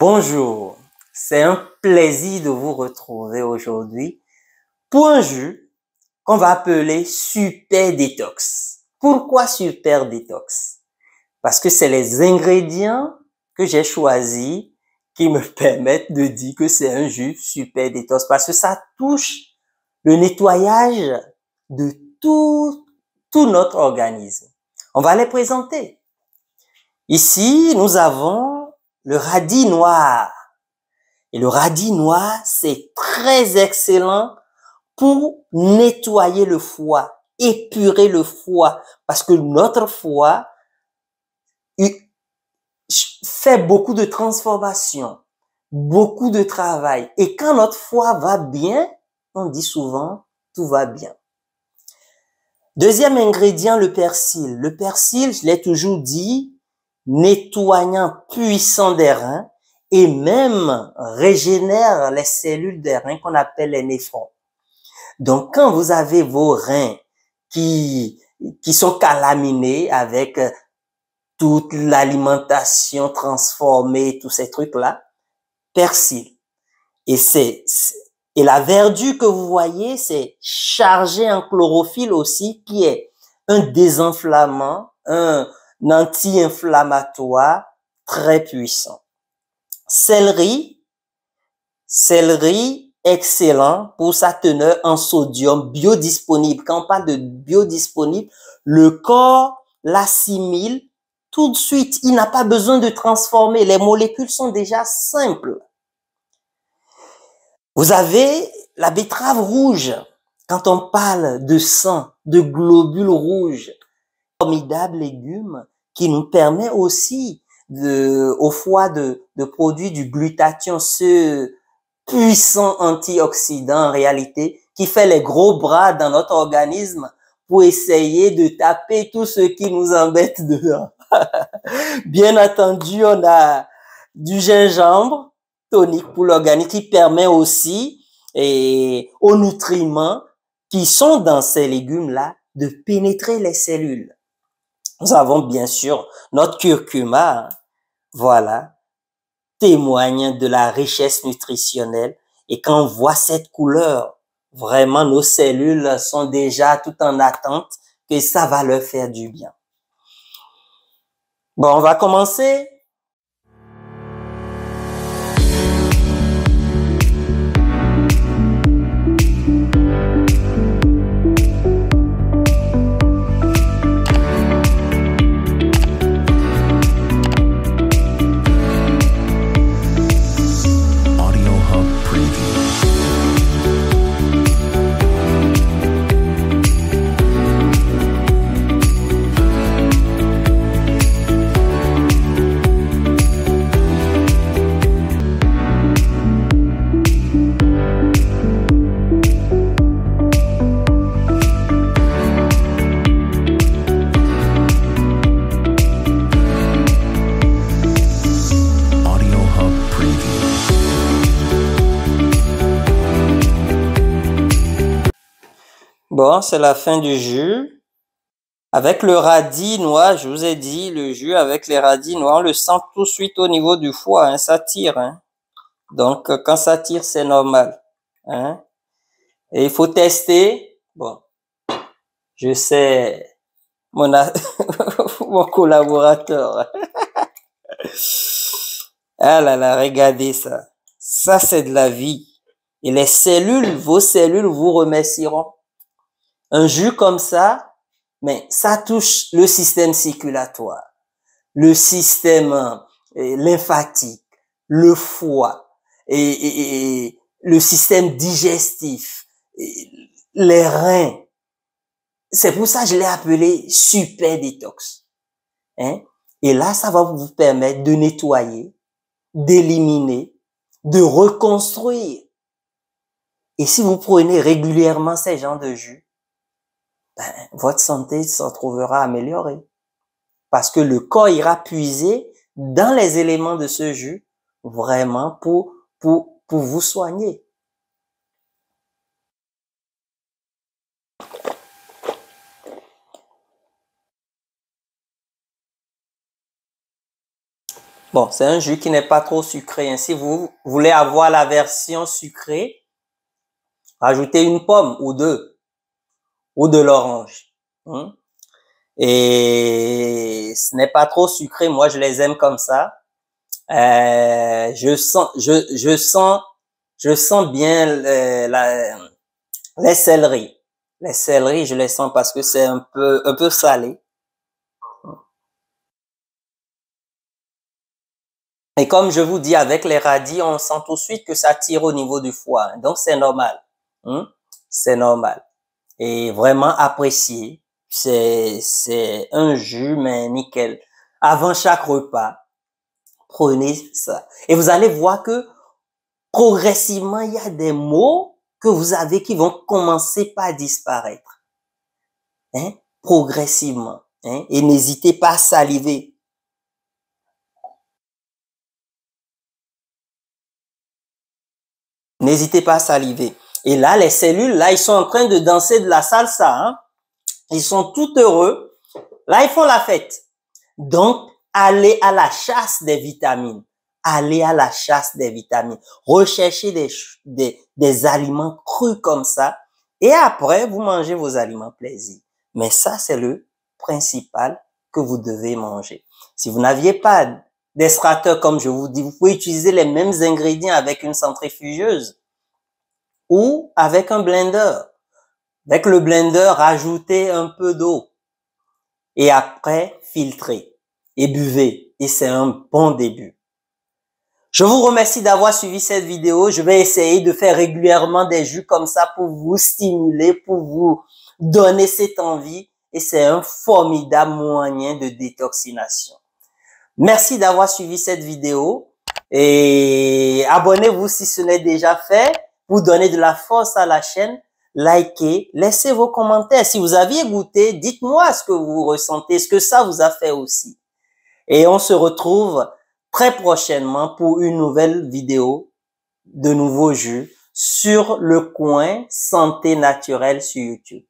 Bonjour, c'est un plaisir de vous retrouver aujourd'hui pour un jus qu'on va appeler Super Détox. Pourquoi Super Détox? Parce que c'est les ingrédients que j'ai choisis qui me permettent de dire que c'est un jus Super Détox parce que ça touche le nettoyage de tout notre organisme. On va les présenter. Ici, nous avons le radis noir. Et le radis noir, c'est très excellent pour nettoyer le foie, épurer le foie, parce que notre foie fait beaucoup de transformations, beaucoup de travail. Et quand notre foie va bien, on dit souvent, tout va bien. Deuxième ingrédient, le persil. Le persil, je l'ai toujours dit, nettoyant puissant des reins et même régénère les cellules des reins qu'on appelle les néphrons. Donc, quand vous avez vos reins qui sont calaminés avec toute l'alimentation transformée, tous ces trucs-là, persil. Et la verdure que vous voyez, c'est chargé en chlorophylle aussi, qui est un désenflammant, un anti-inflammatoire très puissant. Céleri excellent pour sa teneur en sodium biodisponible. Quand on parle de biodisponible, le corps l'assimile tout de suite. Il n'a pas besoin de transformer. Les molécules sont déjà simples. Vous avez la betterave rouge. Quand on parle de sang, de globules rouges, formidable légume qui nous permet aussi au foie de produire du glutathion, ce puissant antioxydant en réalité qui fait les gros bras dans notre organisme pour essayer de taper tout ce qui nous embête dedans. Bien entendu, on a du gingembre tonique pour l'organisme qui permet aussi aux nutriments qui sont dans ces légumes-là de pénétrer les cellules. Nous avons bien sûr notre curcuma, voilà, témoigne de la richesse nutritionnelle. Et quand on voit cette couleur, vraiment nos cellules sont déjà tout en attente que ça va leur faire du bien. Bon, on va commencer. Bon, c'est la fin du jus. Avec le radis noir, je vous ai dit, le jus avec les radis noirs, on le sent tout de suite au niveau du foie, hein, ça tire. Hein. Donc, quand ça tire, c'est normal. Hein. Et il faut tester. Bon, je sais, mon collaborateur. Ah là là, regardez ça. Ça, c'est de la vie. Et les cellules, vos cellules vous remercieront. Un jus comme ça, mais ça touche le système circulatoire, le système lymphatique, le foie, et le système digestif, les reins. C'est pour ça que je l'ai appelé Super Détox. Hein? Et là, ça va vous permettre de nettoyer, d'éliminer, de reconstruire. Et si vous prenez régulièrement ces genres de jus, votre santé se trouvera améliorée. Parce que le corps ira puiser dans les éléments de ce jus vraiment pour vous soigner. Bon, c'est un jus qui n'est pas trop sucré. Hein. Si vous voulez avoir la version sucrée, ajoutez une pomme ou deux, ou de l'orange. Hein. Et ce n'est pas trop sucré. Moi, je les aime comme ça. Je sens bien les céleris. Les céleris, je les sens parce que c'est un peu salé. Et comme je vous dis, avec les radis, on sent tout de suite que ça tire au niveau du foie. Donc, c'est normal. Hein? C'est normal. Et vraiment apprécié. C'est un jus, mais nickel. Avant chaque repas, prenez ça. Et vous allez voir que progressivement, il y a des mots que vous avez qui vont commencer par disparaître. Hein? Progressivement. Hein? Et n'hésitez pas à saliver. N'hésitez pas à saliver. Et là, les cellules, là, ils sont en train de danser de la salsa. Hein? Ils sont tout heureux. Là, ils font la fête. Donc, allez à la chasse des vitamines. Allez à la chasse des vitamines. Recherchez des aliments crus comme ça. Et après, vous mangez vos aliments plaisir. Mais ça, c'est le principal que vous devez manger. Si vous n'aviez pas d'extracteur, comme je vous dis, vous pouvez utiliser les mêmes ingrédients avec une centrifugeuse ou avec un blender. Avec le blender, rajoutez un peu d'eau et après, filtrez et buvez. Et c'est un bon début. Je vous remercie d'avoir suivi cette vidéo. Je vais essayer de faire régulièrement des jus comme ça pour vous stimuler, pour vous donner cette envie. Et c'est un formidable moyen de détoxination. Merci d'avoir suivi cette vidéo. Et abonnez-vous si ce n'est déjà fait. Vous donnez de la force à la chaîne. Likez, laissez vos commentaires. Si vous aviez goûté, dites-moi ce que vous ressentez, ce que ça vous a fait aussi. Et on se retrouve très prochainement pour une nouvelle vidéo de nouveaux jus sur le coin santé naturelle sur YouTube.